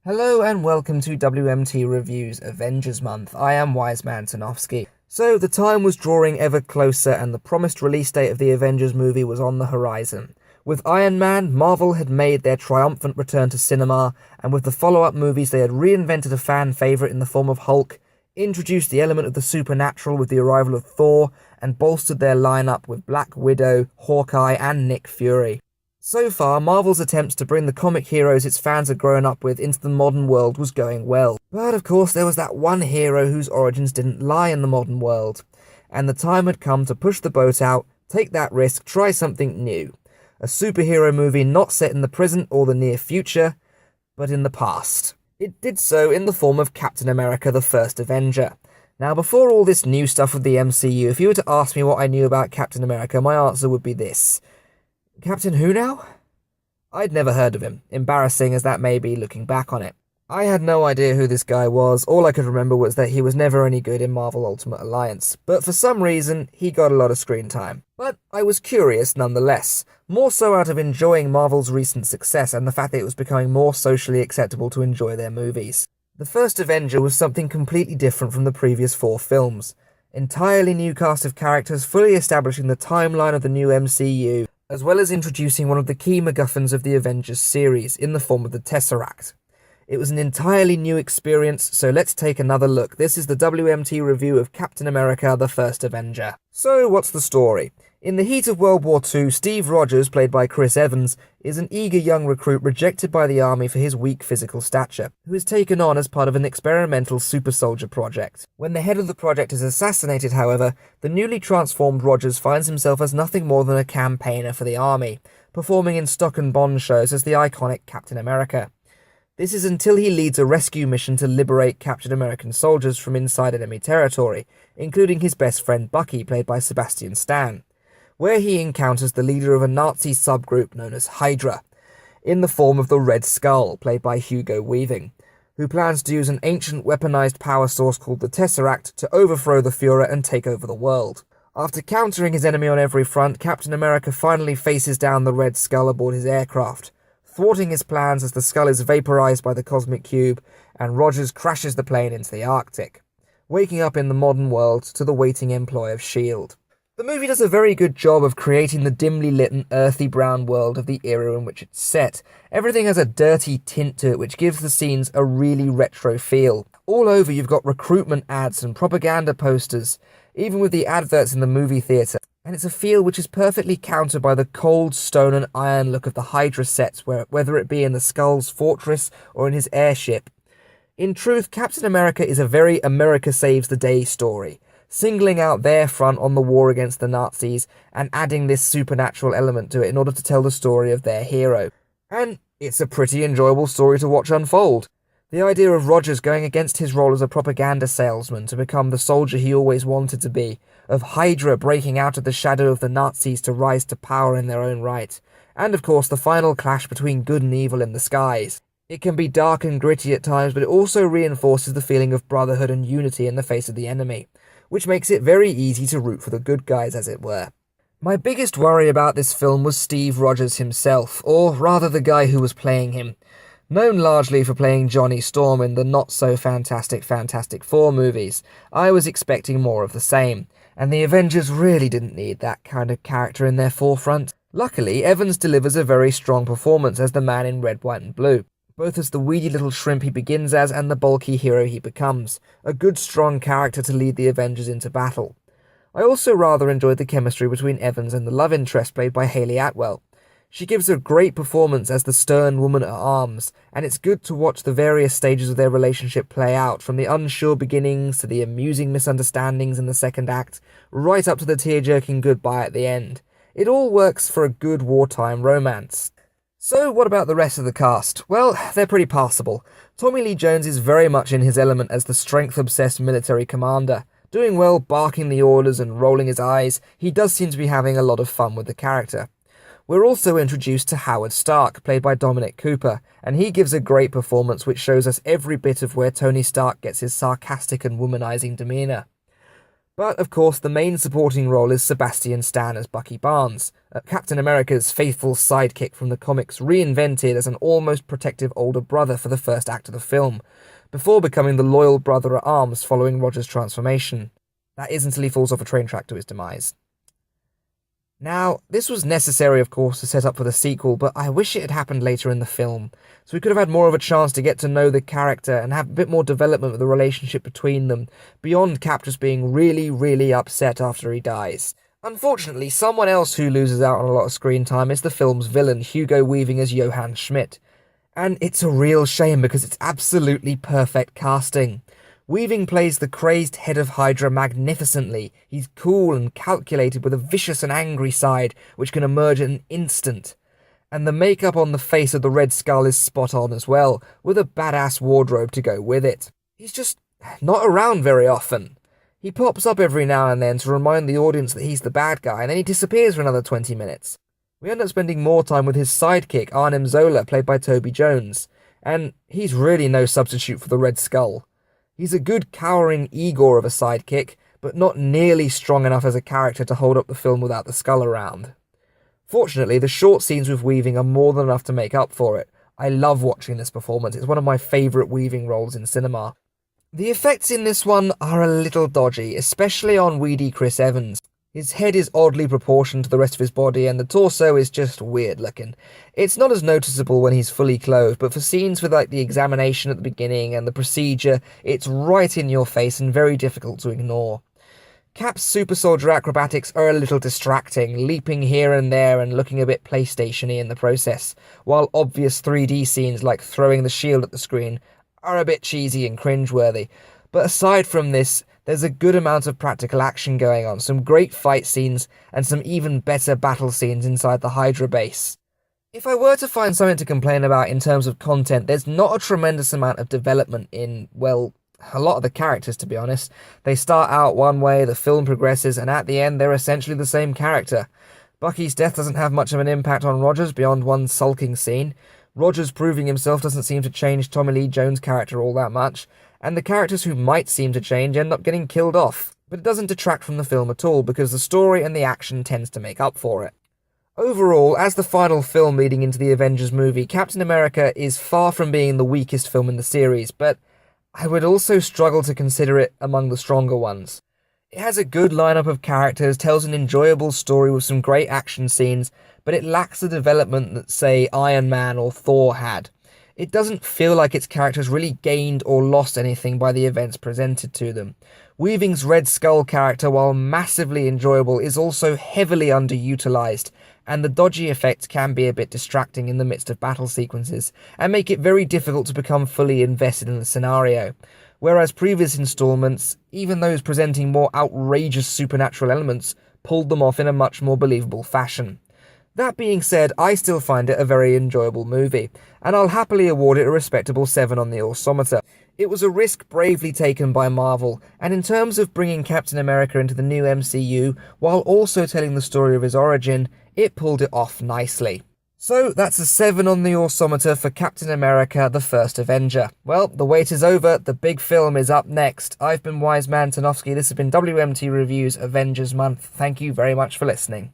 Hello and welcome to WMT Reviews Avengers Month. I am Wiseman Tanofsky. So the time was drawing ever closer and the promised release date of the Avengers movie was on the horizon. With Iron Man, Marvel had made their triumphant return to cinema, and with the follow-up movies they had reinvented a fan favourite in the form of Hulk, introduced the element of the supernatural with the arrival of Thor, and bolstered their lineup with Black Widow, Hawkeye and Nick Fury. So far, Marvel's attempts to bring the comic heroes its fans had grown up with into the modern world was going well. But of course there was that one hero whose origins didn't lie in the modern world. And the time had come to push the boat out, take that risk, try something new. A superhero movie not set in the present or the near future, but in the past. It did so in the form of Captain America the First Avenger. Now before all this new stuff with the MCU, if you were to ask me what I knew about Captain America, my answer would be this. Captain who now? I'd never heard of him, embarrassing as that may be looking back on it. I had no idea who this guy was, all I could remember was that he was never any good in Marvel Ultimate Alliance, but for some reason, he got a lot of screen time. But I was curious nonetheless, more so out of enjoying Marvel's recent success and the fact that it was becoming more socially acceptable to enjoy their movies. The first Avenger was something completely different from the previous 4 films. Entirely new cast of characters fully establishing the timeline of the new MCU, as well as introducing one of the key MacGuffins of the Avengers series, in the form of the Tesseract. It was an entirely new experience, so let's take another look. This is the WMT review of Captain America the First Avenger. So, what's the story? In the heat of World War II, Steve Rogers, played by Chris Evans, is an eager young recruit rejected by the army for his weak physical stature, who is taken on as part of an experimental super soldier project. When the head of the project is assassinated, however, the newly transformed Rogers finds himself as nothing more than a campaigner for the army, performing in stock and bond shows as the iconic Captain America. This is until he leads a rescue mission to liberate captured American soldiers from inside enemy territory, including his best friend Bucky, played by Sebastian Stan, where he encounters the leader of a Nazi subgroup known as Hydra, in the form of the Red Skull, played by Hugo Weaving, who plans to use an ancient weaponized power source called the Tesseract to overthrow the Führer and take over the world. After countering his enemy on every front, Captain America finally faces down the Red Skull aboard his aircraft, thwarting his plans as the skull is vaporized by the cosmic cube, and Rogers crashes the plane into the Arctic, waking up in the modern world to the waiting employ of S.H.I.E.L.D. The movie does a very good job of creating the dimly lit and earthy brown world of the era in which it's set. Everything has a dirty tint to it which gives the scenes a really retro feel. All over you've got recruitment ads and propaganda posters, even with the adverts in the movie theatre. And it's a feel which is perfectly countered by the cold stone and iron look of the Hydra sets, whether it be in the Skull's fortress or in his airship. In truth, Captain America is a very America Saves the Day story, singling out their front on the war against the Nazis and adding this supernatural element to it in order to tell the story of their hero. And it's a pretty enjoyable story to watch unfold. The idea of Rogers going against his role as a propaganda salesman to become the soldier he always wanted to be, of Hydra breaking out of the shadow of the Nazis to rise to power in their own right, and of course the final clash between good and evil in the skies. It can be dark and gritty at times, but it also reinforces the feeling of brotherhood and unity in the face of the enemy, which makes it very easy to root for the good guys, as it were. My biggest worry about this film was Steve Rogers himself, or rather the guy who was playing him. Known largely for playing Johnny Storm in the not-so-fantastic Fantastic Four movies, I was expecting more of the same, and the Avengers really didn't need that kind of character in their forefront. Luckily, Evans delivers a very strong performance as the man in red, white and blue, both as the weedy little shrimp he begins as and the bulky hero he becomes, a good strong character to lead the Avengers into battle. I also rather enjoyed the chemistry between Evans and the love interest played by Hayley Atwell. She gives a great performance as the stern woman at arms, and it's good to watch the various stages of their relationship play out, from the unsure beginnings to the amusing misunderstandings in the second act, right up to the tear-jerking goodbye at the end. It all works for a good wartime romance. So what about the rest of the cast? Well, they're pretty passable. Tommy Lee Jones is very much in his element as the strength-obsessed military commander. Doing well, barking the orders and rolling his eyes, he does seem to be having a lot of fun with the character. We're also introduced to Howard Stark, played by Dominic Cooper, and he gives a great performance which shows us every bit of where Tony Stark gets his sarcastic and womanizing demeanor. But, of course, the main supporting role is Sebastian Stan as Bucky Barnes, Captain America's faithful sidekick from the comics, reinvented as an almost protective older brother for the first act of the film, before becoming the loyal brother at arms following Roger's transformation. That is until he falls off a train track to his demise. Now, this was necessary, of course, to set up for the sequel, but I wish it had happened later in the film, so we could have had more of a chance to get to know the character and have a bit more development of the relationship between them, beyond Cap just being really, really upset after he dies. Unfortunately, someone else who loses out on a lot of screen time is the film's villain, Hugo Weaving as Johann Schmidt. And it's a real shame because it's absolutely perfect casting. Weaving plays the crazed head of Hydra magnificently. He's cool and calculated with a vicious and angry side, which can emerge in an instant. And the makeup on the face of the Red Skull is spot on as well, with a badass wardrobe to go with it. He's just not around very often. He pops up every now and then to remind the audience that he's the bad guy, and then he disappears for another 20 minutes. We end up spending more time with his sidekick, Arnim Zola, played by Toby Jones, and he's really no substitute for the Red Skull. He's a good cowering Igor of a sidekick, but not nearly strong enough as a character to hold up the film without the Skull around. Fortunately, the short scenes with Weaving are more than enough to make up for it. I love watching this performance, it's one of my favourite Weaving roles in cinema. The effects in this one are a little dodgy, especially on weedy Chris Evans. His head is oddly proportioned to the rest of his body, and the torso is just weird looking. It's not as noticeable when he's fully clothed, but for scenes with the examination at the beginning and the procedure, it's right in your face and very difficult to ignore. Cap's super soldier acrobatics are a little distracting, leaping here and there and looking a bit PlayStation-y in the process, while obvious 3D scenes like throwing the shield at the screen are a bit cheesy and cringeworthy. But aside from this, there's a good amount of practical action going on, some great fight scenes, and some even better battle scenes inside the Hydra base. If I were to find something to complain about in terms of content, there's not a tremendous amount of development in, well, a lot of the characters, to be honest. They start out one way, the film progresses, and at the end they're essentially the same character. Bucky's death doesn't have much of an impact on Rogers beyond one sulking scene. Rogers proving himself doesn't seem to change Tommy Lee Jones' character all that much, and the characters who might seem to change end up getting killed off. But it doesn't detract from the film at all, because the story and the action tends to make up for it. Overall, as the final film leading into the Avengers movie, Captain America is far from being the weakest film in the series, but I would also struggle to consider it among the stronger ones. It has a good lineup of characters, tells an enjoyable story with some great action scenes, but it lacks the development that, say, Iron Man or Thor had. It doesn't feel like its characters really gained or lost anything by the events presented to them. Weaving's Red Skull character, while massively enjoyable, is also heavily underutilized, and the dodgy effects can be a bit distracting in the midst of battle sequences, and make it very difficult to become fully invested in the scenario. Whereas previous installments, even those presenting more outrageous supernatural elements, pulled them off in a much more believable fashion. That being said, I still find it a very enjoyable movie, and I'll happily award it a respectable 7 on the Orsometer. It was a risk bravely taken by Marvel, and in terms of bringing Captain America into the new MCU, while also telling the story of his origin, it pulled it off nicely. So that's a 7 on the Orsometer for Captain America, the First Avenger. Well, the wait is over, the big film is up next. I've been Wise Man Tanofsky, this has been WMT Reviews Avengers Month. Thank you very much for listening.